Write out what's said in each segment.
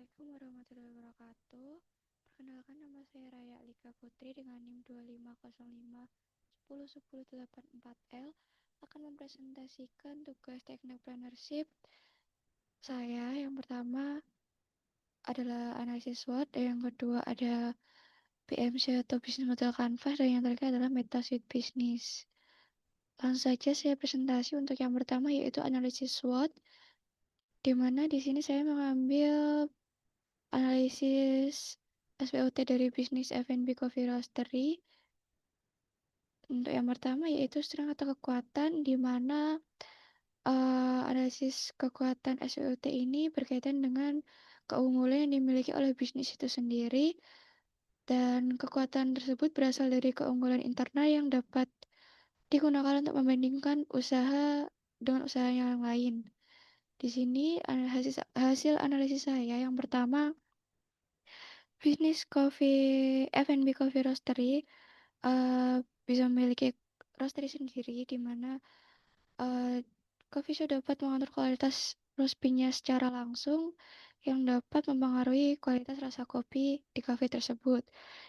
Assalamualaikum warahmatullahi wabarakatuh. Perkenalkan, nama saya Raya Lika Putri dengan NIM 2505 101084L akan mempresentasikan tugas Technopreneurship saya. Yang pertama adalah analisis SWOT, dan yang kedua ada PMC atau Business Model Canvas, dan yang terakhir adalah Meta Suite Business. Langsung saja saya presentasi untuk yang pertama, yaitu analisis SWOT, di mana di sini saya mengambil analisis SWOT dari bisnis F&B Coffee Roastery. Untuk yang pertama yaitu strength atau kekuatan, di mana analisis kekuatan SWOT ini berkaitan dengan keunggulan yang dimiliki oleh bisnis itu sendiri, dan kekuatan tersebut berasal dari keunggulan internal yang dapat digunakan untuk membandingkan usaha dengan usaha yang lain. Di sini hasil analisis saya yang pertama, bisnis F&B Coffee Roastery bisa memiliki roastery sendiri, di mana coffee shop dapat mengatur kualitas roast-nya secara langsung, yang dapat mempengaruhi kualitas rasa kopi di kafe tersebut.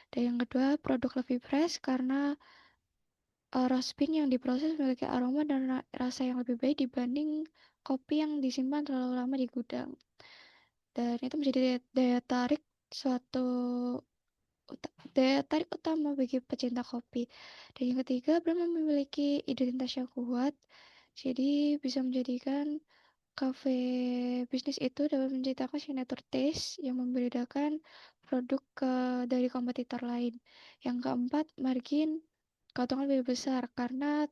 Dan yang kedua, produk lebih fresh karena roast bean yang diproses memiliki aroma dan rasa yang lebih baik dibanding kopi yang disimpan terlalu lama di gudang. Dan itu menjadi daya tarik suatu daya tarik utama bagi pecinta kopi. Dan yang ketiga, brand memiliki identitas yang kuat, jadi bisa menjadikan kafe bisnis itu dapat menciptakan signature taste yang membedakan produk dari kompetitor lain. Yang keempat, margin keuntungan lebih besar karena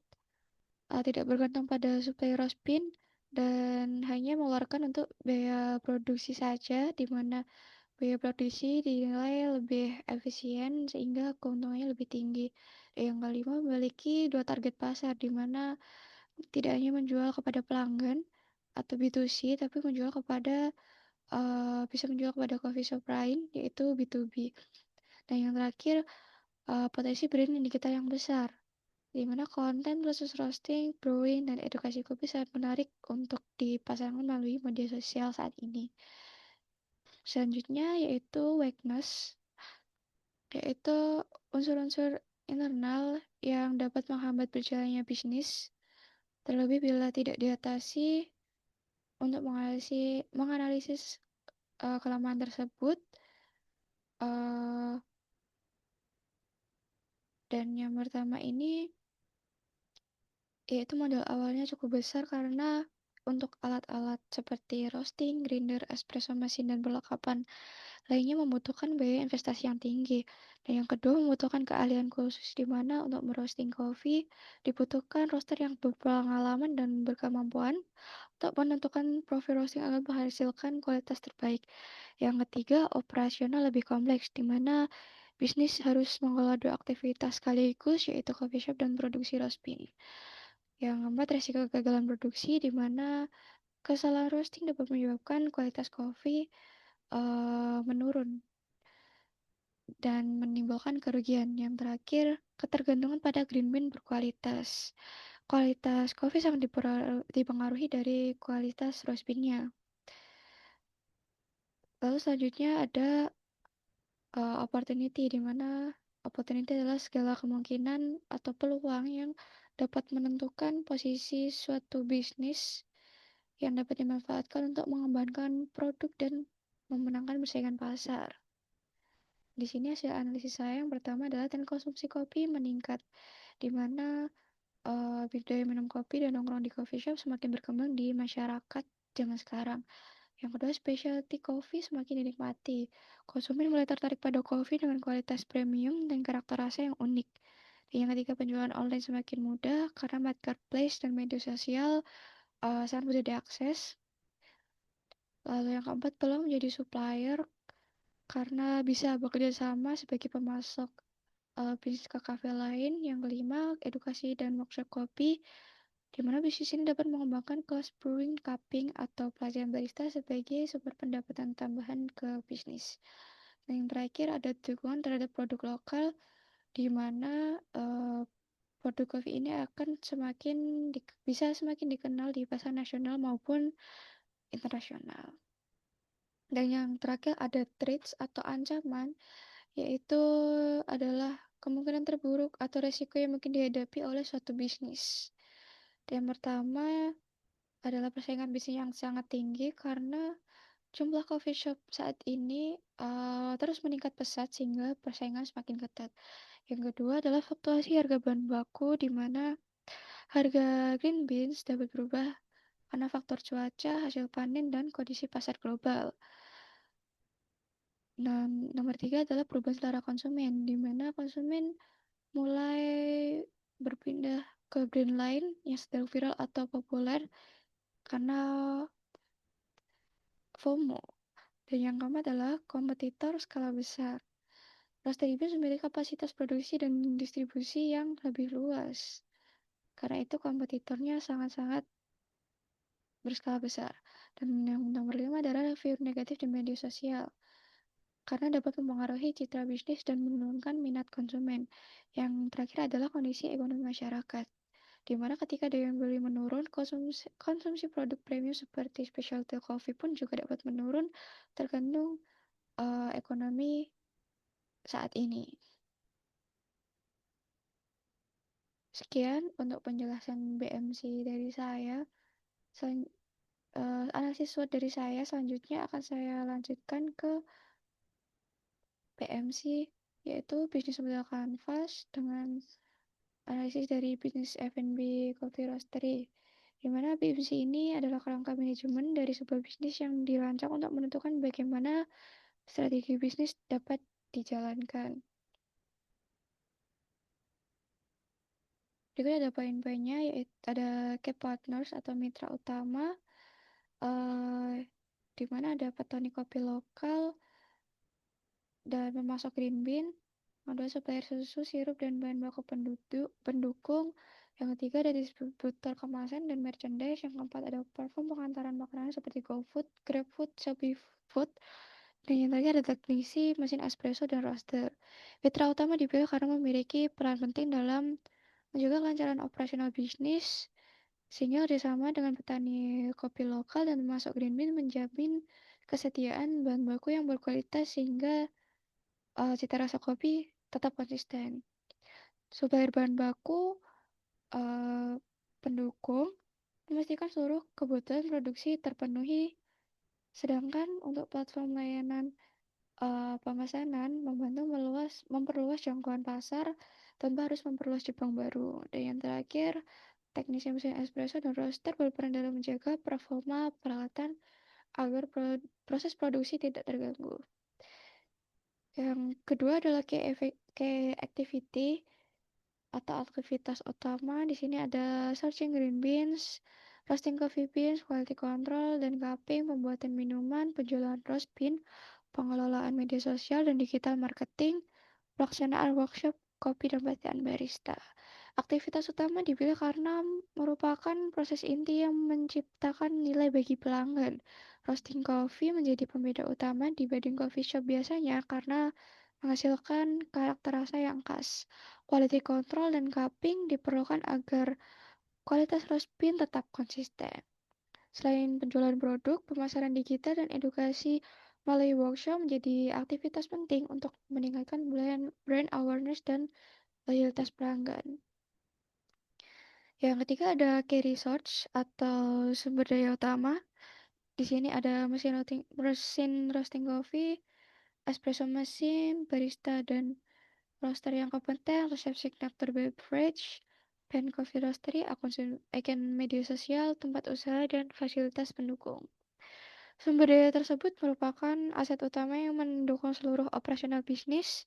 tidak bergantung pada suplai roast bean dan hanya mengeluarkan untuk biaya produksi saja, di mana biaya produksi dinilai lebih efisien sehingga keuntungannya lebih tinggi. Dan yang kelima, memiliki dua target pasar, di mana tidak hanya menjual kepada pelanggan atau B2C, tapi bisa menjual kepada coffee shop lain, yaitu B2B. Dan yang terakhir, potensi brand di kita yang besar, di mana konten proses roasting, brewing, dan edukasi kopi sangat menarik untuk dipasarkan melalui media sosial saat ini. Selanjutnya yaitu weakness, yaitu unsur-unsur internal yang dapat menghambat berjalannya bisnis, terlebih bila tidak diatasi. Untuk menganalisis kelemahan tersebut, uh, dan yang pertama ini yaitu modal awalnya cukup besar karena untuk alat-alat seperti roasting, grinder, espresso machine, dan perlengkapan lainnya membutuhkan biaya investasi yang tinggi. Dan yang kedua, membutuhkan keahlian khusus, di mana untuk merosting kopi dibutuhkan roaster yang berpengalaman dan berkemampuan untuk menentukan profil roasting agar menghasilkan kualitas terbaik. Yang ketiga, operasional lebih kompleks, di mana bisnis harus mengelola dua aktivitas sekaligus, yaitu coffee shop dan produksi roast bean. Yang keempat, resiko kegagalan produksi, di mana kesalahan roasting dapat menyebabkan kualitas kopi menurun dan menimbulkan kerugian. Yang terakhir, ketergantungan pada green bean berkualitas. Kualitas kopi sangat dipengaruhi dari kualitas roast bean-nya. Lalu selanjutnya ada opportunity, di mana opportunity adalah segala kemungkinan atau peluang yang dapat menentukan posisi suatu bisnis yang dapat dimanfaatkan untuk mengembangkan produk dan memenangkan persaingan pasar. Di sini hasil analisis saya yang pertama adalah tren konsumsi kopi meningkat, di mana budaya minum kopi dan nongkrong di coffee shop semakin berkembang di masyarakat zaman sekarang. Yang kedua, specialty coffee semakin dinikmati. Konsumen mulai tertarik pada kopi dengan kualitas premium dan karakter rasa yang unik. Dan yang ketiga, penjualan online semakin mudah karena marketplace dan media sosial sangat mudah diakses. Lalu yang keempat, peluang menjadi supplier karena bisa bekerja sama sebagai pemasok bisnis ke kafe lain. Yang kelima, edukasi dan workshop kopi, di mana bisnis ini dapat mengembangkan kelas brewing, cupping, atau pelajaran barista sebagai sumber pendapatan tambahan ke bisnis. Dan yang terakhir ada dukungan terhadap produk lokal, di mana produk kopi ini akan bisa semakin dikenal di pasar nasional maupun internasional. Dan yang terakhir ada threats atau ancaman, yaitu adalah kemungkinan terburuk atau resiko yang mungkin dihadapi oleh suatu bisnis. Yang pertama adalah persaingan bisnis yang sangat tinggi karena jumlah coffee shop saat ini terus meningkat pesat sehingga persaingan semakin ketat. Yang kedua adalah fluktuasi harga bahan baku di mana harga green beans dapat berubah karena faktor cuaca, hasil panen, dan kondisi pasar global. Nah, nomor tiga adalah perubahan selera konsumen, di mana konsumen mulai berpindah ke brand lain yang sedang viral atau populer karena FOMO. Dan yang keempat adalah kompetitor skala besar. Roastery Beans memiliki kapasitas produksi dan distribusi yang lebih luas. Karena itu kompetitornya sangat-sangat berskala besar. Dan yang nomor 5 adalah review negatif di media sosial. Karena dapat mempengaruhi citra bisnis dan menurunkan minat konsumen. Yang terakhir adalah kondisi ekonomi masyarakat, di mana ketika daya beli menurun, konsumsi produk premium seperti specialty coffee pun juga dapat menurun tergantung ekonomi saat ini. Sekian untuk penjelasan BMC dari saya. Analisis SWOT dari saya selanjutnya akan saya lanjutkan ke BMC, yaitu Business Model Canvas dengan analisis dari bisnis F&B Coffee Roastery, di mana BMC ini adalah kerangka manajemen dari sebuah bisnis yang dirancang untuk menentukan bagaimana strategi bisnis dapat dijalankan. Berikut ada poin-poinnya, yaitu ada key partners atau mitra utama, di mana ada petani kopi lokal dan memasok green bean. Yang kedua, supplier susu, sirup, dan bahan baku pendukung. Yang ketiga, ada distributor kemasan dan merchandise. Yang keempat, ada platform pengantaran makanan seperti GoFood, GrabFood, Shopee Food. Dan yang terakhir, ada teknisi, mesin espresso, dan roaster. Mitra utama dipilih karena memiliki peran penting dalam menjaga kelancaran operasional bisnis, sehingga kerjasama dengan petani kopi lokal dan memasok green bean menjamin kesetiaan bahan baku yang berkualitas sehingga cita rasa kopi tetap konsisten. Supplier bahan baku uh, pendukung memastikan seluruh kebutuhan produksi terpenuhi, sedangkan untuk platform layanan pemesanan membantu memperluas jangkauan pasar tanpa harus memperluas cabang baru. Dan yang terakhir, teknisi mesin espresso dan roaster berperan dalam menjaga performa peralatan agar proses produksi tidak terganggu. Yang kedua adalah key activity atau aktivitas utama. Di sini ada searching green beans, roasting coffee beans, quality control, dan cupping, pembuatan minuman, penjualan roast bean, pengelolaan media sosial dan digital marketing, pelaksanaan workshop kopi dan pelatihan barista. Aktivitas utama dipilih karena merupakan proses inti yang menciptakan nilai bagi pelanggan. Roasting coffee menjadi pembeda utama dibanding coffee shop biasanya karena menghasilkan karakter rasa yang khas. Quality control dan cupping diperlukan agar kualitas roast bean tetap konsisten. Selain penjualan produk, pemasaran digital dan edukasi melalui workshop menjadi aktivitas penting untuk meningkatkan brand awareness dan loyalitas pelanggan. Yang ketiga ada key research atau sumber daya utama. Di sini ada mesin roasting coffee, espresso mesin, barista dan roaster yang kompeten, resep signature beverage, pen coffee roastery, akun media sosial, tempat usaha, dan fasilitas pendukung. Sumber daya tersebut merupakan aset utama yang mendukung seluruh operasional bisnis,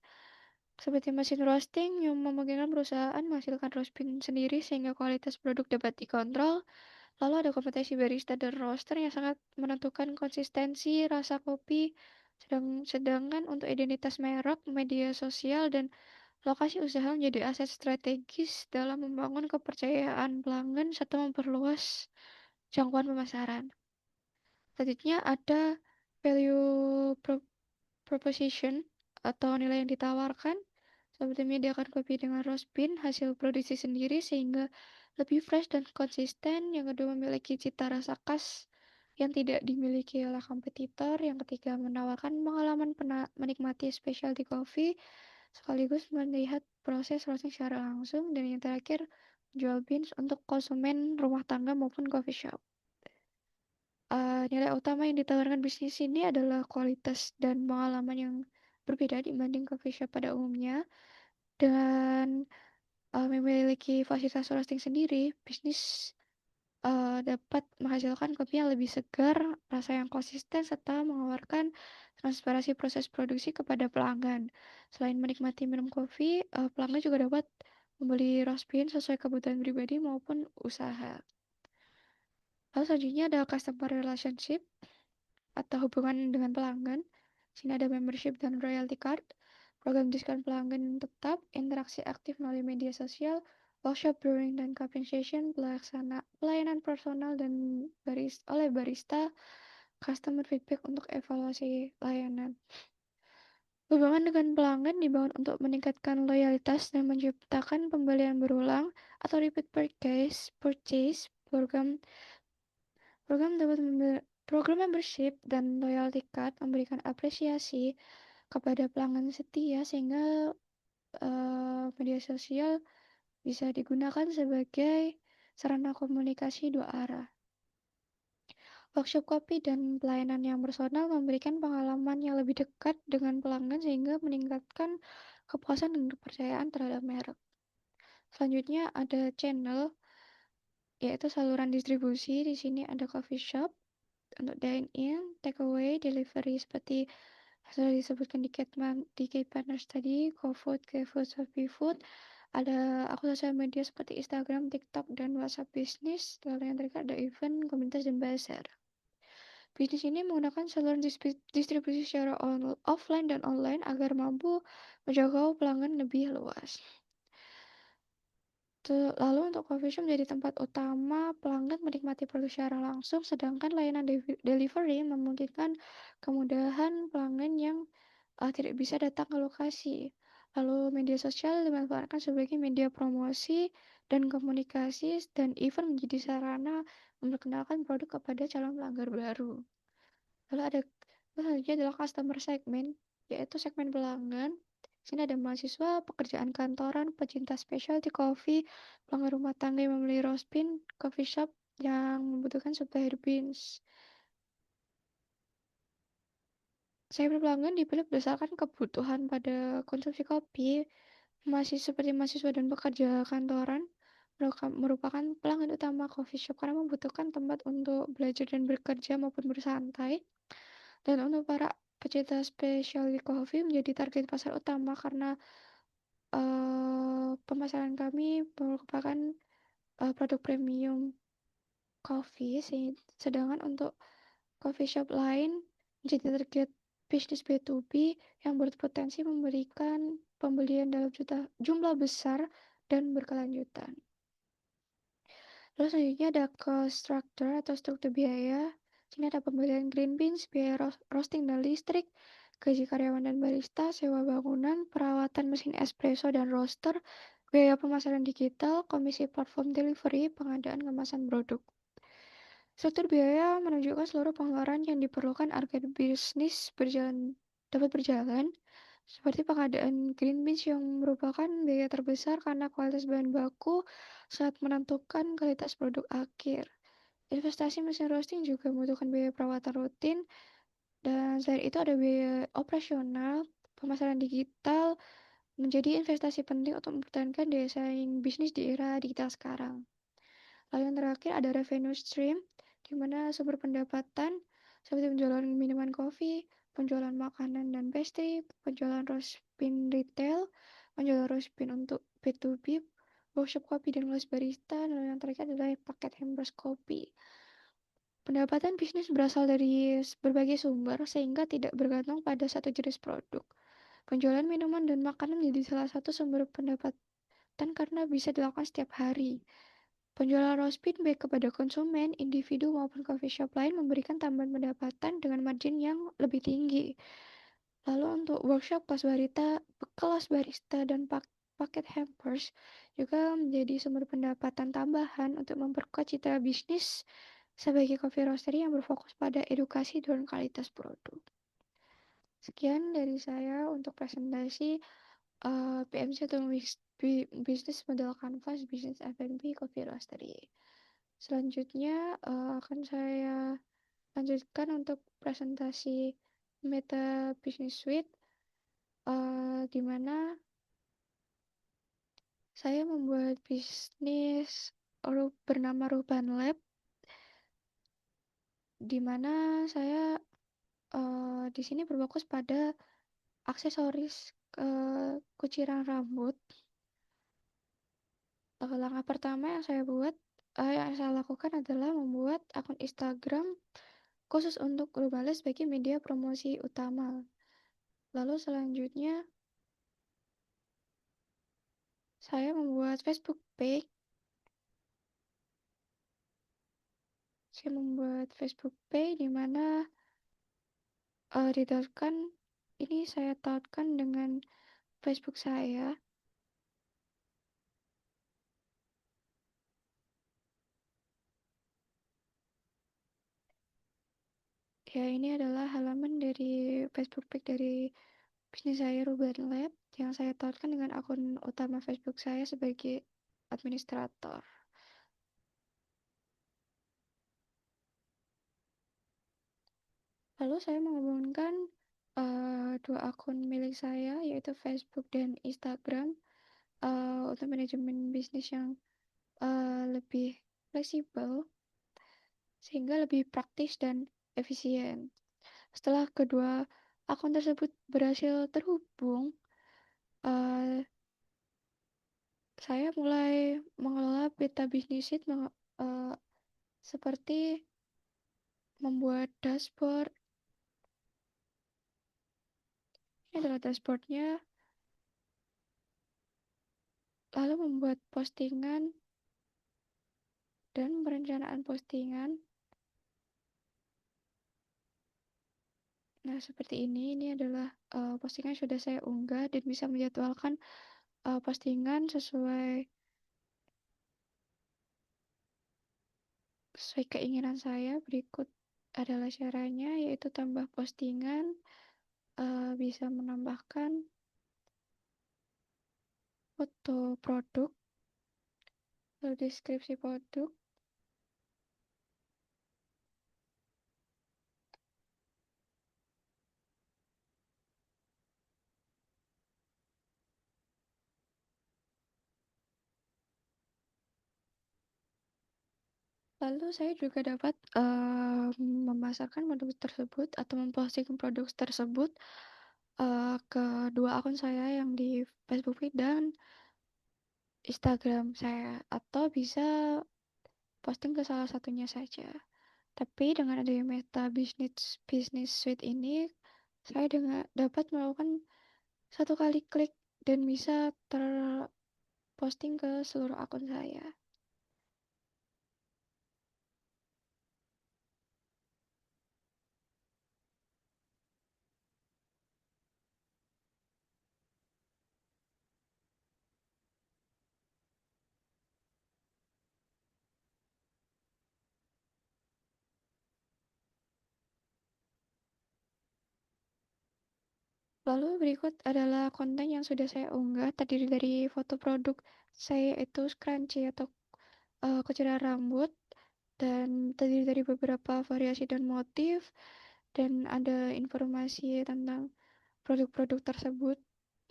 seperti mesin roasting yang memungkinkan perusahaan menghasilkan roast bean sendiri sehingga kualitas produk dapat dikontrol. Lalu ada kompetensi barista dan roaster yang sangat menentukan konsistensi rasa kopi, sedangkan untuk identitas merek, media sosial, dan lokasi usaha menjadi aset strategis dalam membangun kepercayaan pelanggan serta memperluas jangkauan pemasaran. Selanjutnya ada value proposition atau nilai yang ditawarkan, seperti menyediakan kopi dengan roast bean hasil produksi sendiri sehingga lebih fresh dan konsisten. Yang kedua memiliki cita rasa khas yang tidak dimiliki oleh kompetitor. Yang ketiga, menawarkan pengalaman menikmati specialty coffee sekaligus melihat proses roasting secara langsung. Dan yang terakhir, jual beans untuk konsumen rumah tangga maupun coffee shop. Nilai utama yang ditawarkan bisnis ini adalah kualitas dan pengalaman yang berbeda dibanding coffee shop pada umumnya. Dan memiliki fasilitas roasting sendiri, bisnis dapat menghasilkan kopi yang lebih segar, rasa yang konsisten, serta mengeluarkan transparansi proses produksi kepada pelanggan. Selain menikmati minum kopi, pelanggan juga dapat membeli roast bean sesuai kebutuhan pribadi maupun usaha. Lalu selanjutnya ada customer relationship atau hubungan dengan pelanggan. Sini ada membership dan royalty card, program diskon pelanggan tetap, interaksi aktif melalui media sosial, workshop brewing dan cupping session, pelayanan personal dan oleh barista, customer feedback untuk evaluasi layanan. Hubungan dengan pelanggan dibangun untuk meningkatkan loyalitas dan menciptakan pembelian berulang atau repeat purchase. Program dapat program membership dan loyalty card memberikan apresiasi kepada pelanggan setia sehingga media sosial bisa digunakan sebagai sarana komunikasi dua arah. Workshop kopi dan pelayanan yang personal memberikan pengalaman yang lebih dekat dengan pelanggan sehingga meningkatkan kepuasan dan kepercayaan terhadap merek. Selanjutnya ada channel, yaitu saluran distribusi. Di sini ada coffee shop untuk dine in, takeaway, delivery seperti sudah disebutkan di Key Partners tadi, GoFood, GoFood, Shopee Food. Ada akun sosial media seperti Instagram, TikTok, dan WhatsApp bisnis. Lalu yang terakhir ada event, komunitas, dan bazar. Bisnis ini menggunakan saluran distribusi secara offline dan online agar mampu menjangkau pelanggan lebih luas. Lalu untuk coffee shop menjadi tempat utama pelanggan menikmati produk secara langsung, sedangkan layanan delivery memungkinkan kemudahan pelanggan yang tidak bisa datang ke lokasi. Lalu media sosial dimanfaatkan sebagai media promosi dan komunikasi, dan event menjadi sarana memperkenalkan produk kepada calon pelanggan baru. Lalu selanjutnya adalah customer segment, yaitu segmen pelanggan. Di sini ada mahasiswa, pekerjaan kantoran, pecinta specialty coffee, pelanggan rumah tangga yang membeli roast bean, coffee shop yang membutuhkan supplier beans. Segmen pelanggan dipilih berdasarkan kebutuhan pada konsumsi kopi. Masih seperti mahasiswa dan pekerja kantoran merupakan pelanggan utama coffee shop karena membutuhkan tempat untuk belajar dan bekerja maupun bersantai. Dan untuk para pecinta specialty coffee menjadi target pasar utama karena pemasaran kami merupakan produk premium coffee, sedangkan untuk coffee shop lain menjadi target bisnis B2B yang berpotensi memberikan pembelian dalam jumlah besar dan berkelanjutan. Lalu selanjutnya ada cost structure atau struktur biaya. Sini ada pembelian green beans, biaya roasting dan listrik, gaji karyawan dan barista, sewa bangunan, perawatan mesin espresso dan roaster, biaya pemasaran digital, komisi platform delivery, pengadaan kemasan produk. Struktur biaya menunjukkan seluruh pengeluaran yang diperlukan agar bisnis dapat berjalan, seperti pengadaan green beans yang merupakan biaya terbesar karena kualitas bahan baku saat menentukan kualitas produk akhir. Investasi mesin roasting juga membutuhkan biaya perawatan rutin, dan selain itu ada biaya operasional. Pemasaran digital menjadi investasi penting untuk mempertahankan daya saing bisnis di era digital sekarang. Lalu yang terakhir ada revenue stream, di mana sumber pendapatan seperti penjualan minuman kopi, penjualan makanan dan pastry, penjualan roast bean retail, penjualan roast bean untuk B2B, workshop kopi dan kelas barista, dan yang terakhir adalah paket hampers kopi. Pendapatan bisnis berasal dari berbagai sumber sehingga tidak bergantung pada satu jenis produk. Penjualan minuman dan makanan menjadi salah satu sumber pendapatan karena bisa dilakukan setiap hari. Penjualan roast bean baik kepada konsumen, individu maupun coffee shop lain memberikan tambahan pendapatan dengan margin yang lebih tinggi. Lalu untuk workshop kelas barista dan paket hampers juga menjadi sumber pendapatan tambahan untuk memperkuat citra bisnis sebagai coffee roastery yang berfokus pada edukasi dan kualitas produk. Sekian dari saya untuk presentasi PMC atau Business Model Canvas Business F&B Coffee Roastery. Selanjutnya akan saya lanjutkan untuk presentasi Meta Business Suite, di mana saya membuat bisnis bernama Ruban Lab, di mana saya di sini berfokus pada aksesoris kuciran rambut. Langkah pertama yang saya lakukan adalah membuat akun Instagram khusus untuk Globales sebagai media promosi utama. Lalu selanjutnya saya membuat Facebook page. Di mana saya tautkan dengan Facebook saya. Ya, ini adalah halaman dari Facebook page dari bisnis saya Ruben Lab yang saya tautkan dengan akun utama Facebook saya sebagai administrator. Lalu saya menghubungkan dua akun milik saya, yaitu Facebook dan Instagram, untuk manajemen bisnis yang lebih fleksibel sehingga lebih praktis dan efisien. Setelah kedua akun tersebut berhasil terhubung, uh, saya mulai mengelola peta bisnis sheet, seperti membuat dashboard. Ini adalah dashboardnya, lalu membuat postingan dan perencanaan postingan. Nah, seperti ini adalah postingan yang sudah saya unggah dan bisa menjadwalkan postingan sesuai keinginan saya. Berikut adalah caranya, yaitu tambah postingan, bisa menambahkan foto produk, lalu deskripsi produk, lalu saya juga dapat memasarkan produk tersebut atau memposting produk tersebut ke dua akun saya yang di Facebook dan Instagram saya, atau bisa posting ke salah satunya saja. Tapi dengan adanya Meta Business Suite ini, saya dapat melakukan satu kali klik dan bisa terposting ke seluruh akun saya. Lalu berikut adalah konten yang sudah saya unggah, terdiri dari foto produk saya, yaitu scrunchie atau kuciran rambut, dan terdiri dari beberapa variasi dan motif, dan ada informasi tentang produk-produk tersebut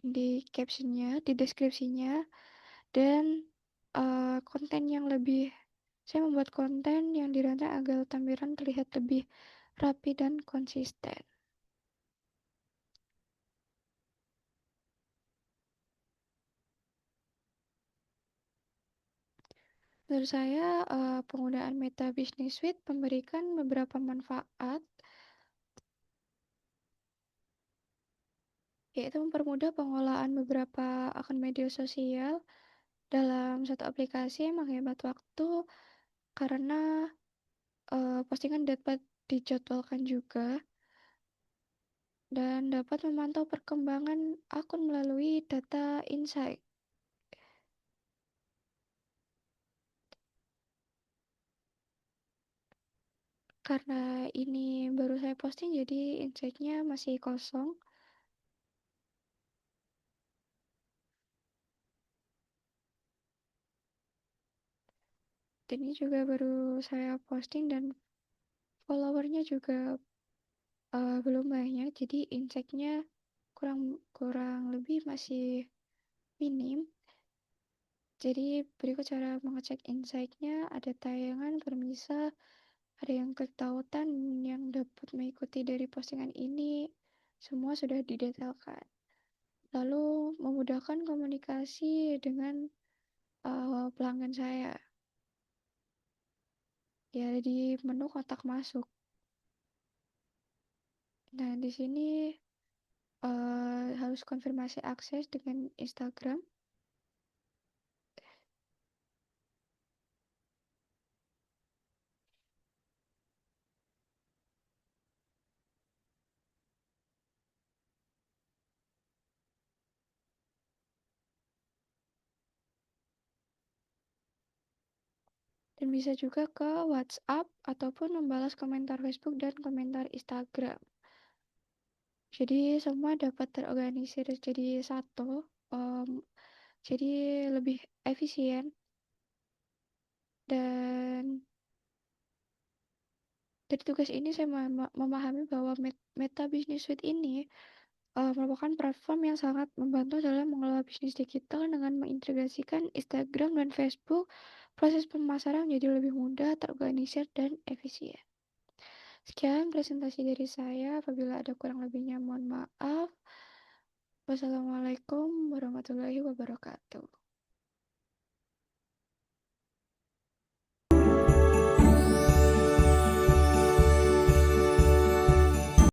di captionnya, di deskripsinya, dan konten yang lebih, saya membuat konten yang dirancang agar tampilan terlihat lebih rapi dan konsisten. Menurut saya, penggunaan Meta Business Suite memberikan beberapa manfaat, yaitu mempermudah pengolahan beberapa akun media sosial dalam satu aplikasi, menghemat waktu karena postingan dapat dijadwalkan juga, dan dapat memantau perkembangan akun melalui data insight. karena ini baru saya posting jadi insight-nya masih kosong. Dan ini juga baru saya posting dan followernya juga belum banyak, jadi insight-nya kurang kurang lebih masih minim. Jadi berikut cara mengecek insight-nya, ada tayangan bermisal, ada yang klik tautan yang dapat mengikuti dari postingan ini, semua sudah didetailkan. Lalu memudahkan komunikasi dengan pelanggan saya. Ya, ada di menu kontak masuk. Nah, di sini harus konfirmasi akses dengan Instagram dan bisa juga ke WhatsApp ataupun membalas komentar Facebook dan komentar Instagram. Jadi semua dapat terorganisir jadi satu, em, jadi lebih efisien dan dari tugas ini saya memahami bahwa Meta Business Suite ini merupakan platform yang sangat membantu dalam mengelola bisnis digital dengan mengintegrasikan Instagram dan Facebook. Proses pemasaran jadi lebih mudah, terorganisir, dan efisien. Sekian presentasi dari saya. Apabila ada kurang lebihnya, mohon maaf. Wassalamualaikum warahmatullahi wabarakatuh.